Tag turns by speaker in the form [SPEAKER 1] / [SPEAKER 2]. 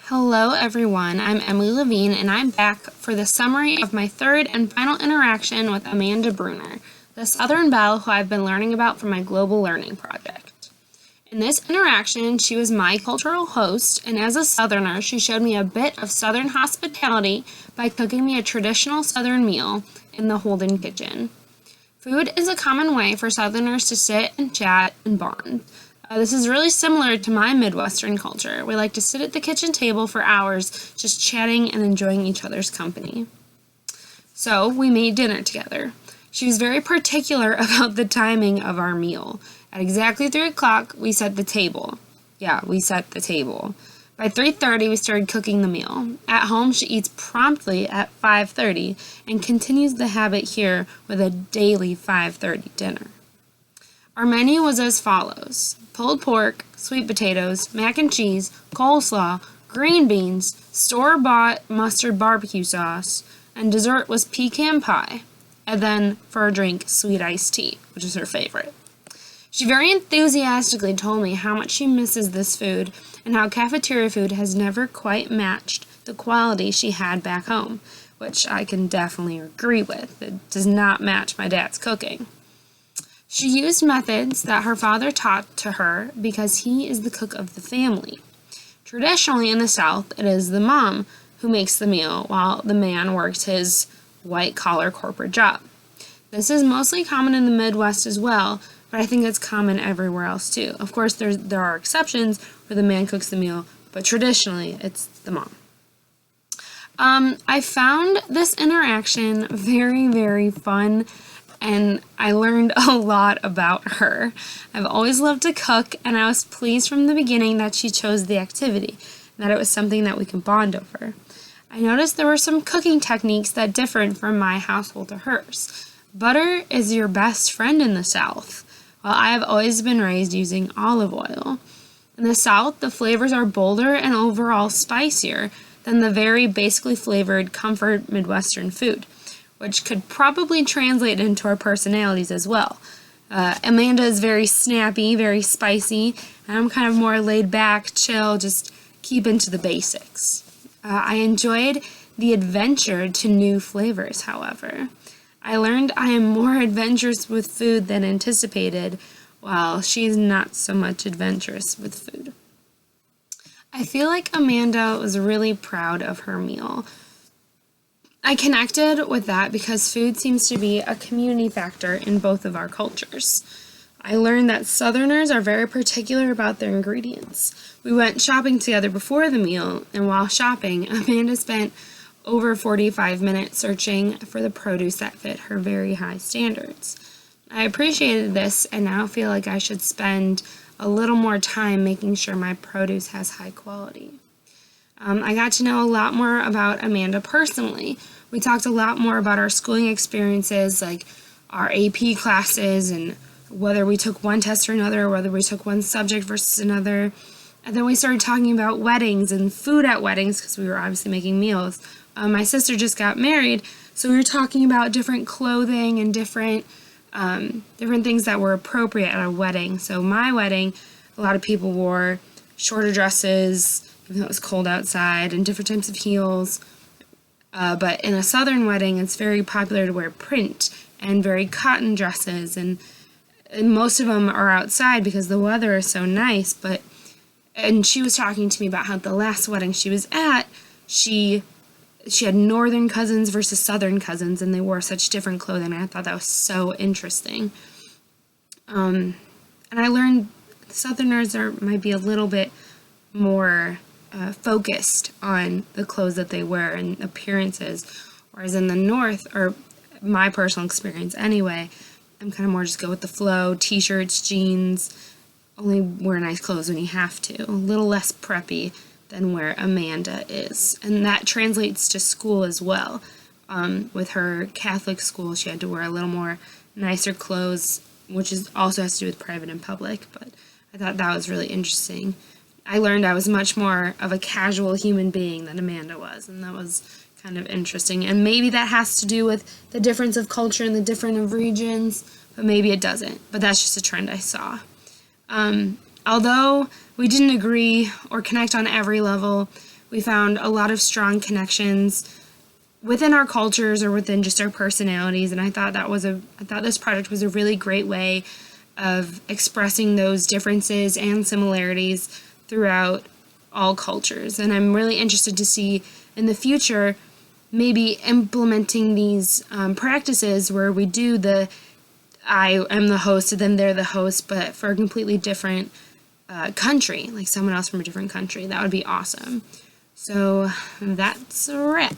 [SPEAKER 1] Hello everyone, I'm Emily Levine and I'm back for the summary of my third and final interaction with Amanda Bruner, the Southern Belle who I've been learning about for my Global Learning Project. In this interaction, she was my cultural host, and as a Southerner, she showed me a bit of Southern hospitality by cooking me a traditional Southern meal in the Holden kitchen. Food is a common way for Southerners to sit and chat and bond. This is really similar to my Midwestern culture. We like to sit at the kitchen table for hours just chatting and enjoying each other's company. So we made dinner together. She was very particular about the timing of our meal. At exactly 3 o'clock, we set the table. Yeah, we set the table. By 3:30, we started cooking the meal. At home, she eats promptly at 5:30 and continues the habit here with a daily 5:30 dinner. Our menu was as follows: pulled pork, sweet potatoes, mac and cheese, coleslaw, green beans, store-bought mustard barbecue sauce, and dessert was pecan pie. And then, for a drink, sweet iced tea, which is her favorite. She very enthusiastically told me how much she misses this food and how cafeteria food has never quite matched the quality she had back home, which I can definitely agree with. It does not match my dad's cooking. She used methods that her father taught to her because he is the cook of the family. Traditionally in the South, it is the mom who makes the meal while the man works his white-collar corporate job. This is mostly common in the Midwest as well, but I think it's common everywhere else too. Of course, there are exceptions where the man cooks the meal, but traditionally it's the mom. I found this interaction very, very fun, and I learned a lot about her. I've always loved to cook, and I was pleased from the beginning that she chose the activity, and that it was something that we could bond over. I noticed there were some cooking techniques that differed from my household to hers. Butter is your best friend in the South, while I have always been raised using olive oil. In the South, the flavors are bolder and overall spicier than the very basically flavored comfort Midwestern food, which could probably translate into our personalities as well. Amanda is very snappy, very spicy, and I'm kind of more laid back, chill, just keep into the basics. I enjoyed the adventure to new flavors, however. I learned I am more adventurous with food than anticipated, while she's not so much adventurous with food. I feel like Amanda was really proud of her meal. I connected with that because food seems to be a community factor in both of our cultures. I learned that Southerners are very particular about their ingredients. We went shopping together before the meal, and while shopping, Amanda spent over 45 minutes searching for the produce that fit her very high standards. I appreciated this and now feel like I should spend a little more time making sure my produce has high quality. I got to know a lot more about Amanda personally. We talked a lot more about our schooling experiences, like our AP classes and whether we took one test or another, or whether we took one subject versus another. And then we started talking about weddings and food at weddings because we were obviously making meals. My sister just got married, so we were talking about different clothing and different things that were appropriate at a wedding. So my wedding, a lot of people wore shorter dresses, even though it was cold outside, and different types of heels. But in a Southern wedding, it's very popular to wear print and very cotton dresses, and most of them are outside because the weather is so nice. And she was talking to me about how the last wedding she was at, she had northern cousins versus southern cousins, and they wore such different clothing. I thought that was so interesting. And I learned Southerners might be a little bit more focused on the clothes that they wear and appearances, whereas in the North, or my personal experience anyway, I'm kind of more just go with the flow, t-shirts, jeans, only wear nice clothes when you have to, a little less preppy than where Amanda is. And that translates to school as well. With her Catholic school, she had to wear a little more nicer clothes, which also has to do with private and public, but I thought that was really interesting. I learned I was much more of a casual human being than Amanda was, and that was kind of interesting. And maybe that has to do with the difference of culture and the difference of regions, but maybe it doesn't. But that's just a trend I saw. Although we didn't agree or connect on every level, we found a lot of strong connections within our cultures or within just our personalities, and I thought this project was a really great way of expressing those differences and similarities throughout all cultures. And I'm really interested to see in the future maybe implementing these practices where we do I am the host and then they're the host, but for a completely different country, like someone else from a different country. That would be awesome. So that's a wrap.